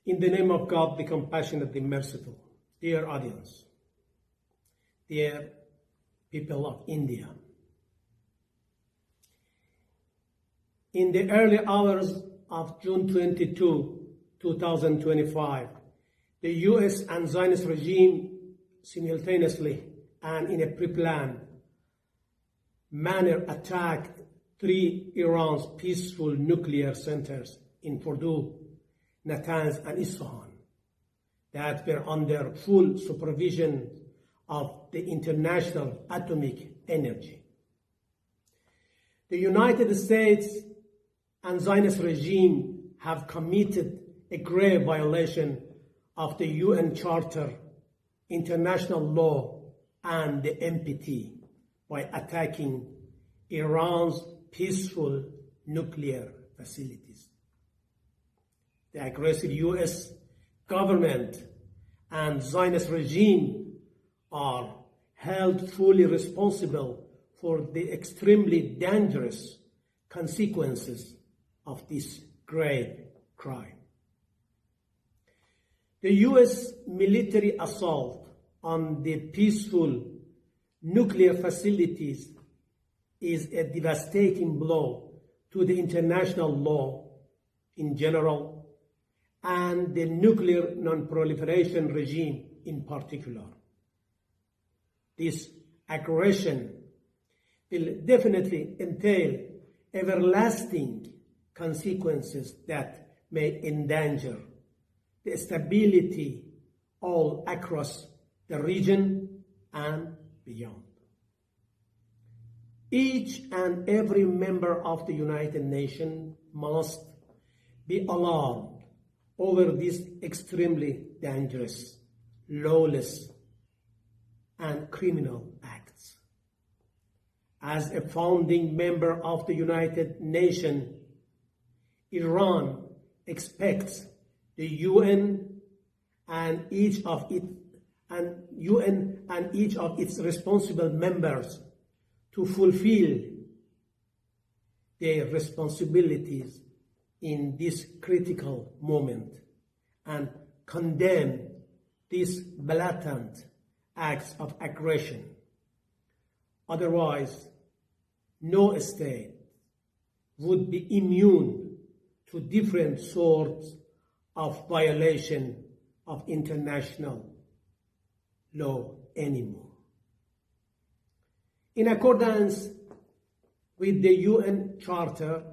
In the name of God, the compassionate, the merciful, dear audience, dear people of India, in the early hours of June 22, 2025, the US and Zionist regime simultaneously and in a pre-planned manner attacked three Iran's peaceful nuclear centers in Fordow, Natanz, and Isfahan that were under full supervision of the International Atomic Energy. The United States and Zionist regime have committed a grave violation of the UN Charter, international law, and the NPT by attacking Iran's peaceful nuclear facilities. The aggressive US government and Zionist regime are held fully responsible for the extremely dangerous consequences of this grave crime. The US military assault on the peaceful nuclear facilities is a devastating blow to the international law in general and the nuclear non-proliferation regime in particular. This aggression will definitely entail everlasting consequences that may endanger the stability all across the region and beyond. Each and every member of the United Nations must be alarmed over these extremely dangerous, lawless, and criminal acts. As a founding member of the United Nations, Iran expects the UN and each of its responsible members to fulfill their responsibilities in this critical moment and condemn these blatant acts of aggression. Otherwise, no state would be immune to different sorts of violation of international law anymore. In accordance with the UN Charter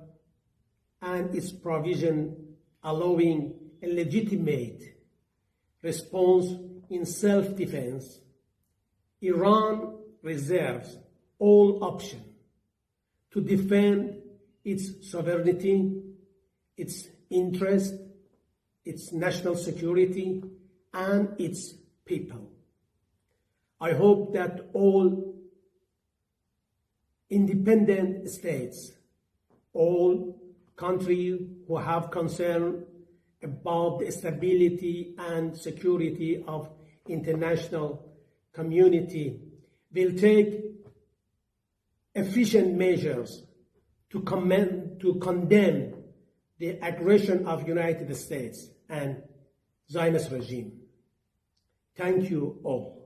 and its provision allowing a legitimate response in self-defense, Iran reserves all options to defend its sovereignty, its interest, its national security, and its people. I hope that all independent states, all countries who have concern about the stability and security of international community will take efficient measures to condemn the aggression of United States and Zionist regime. Thank you all.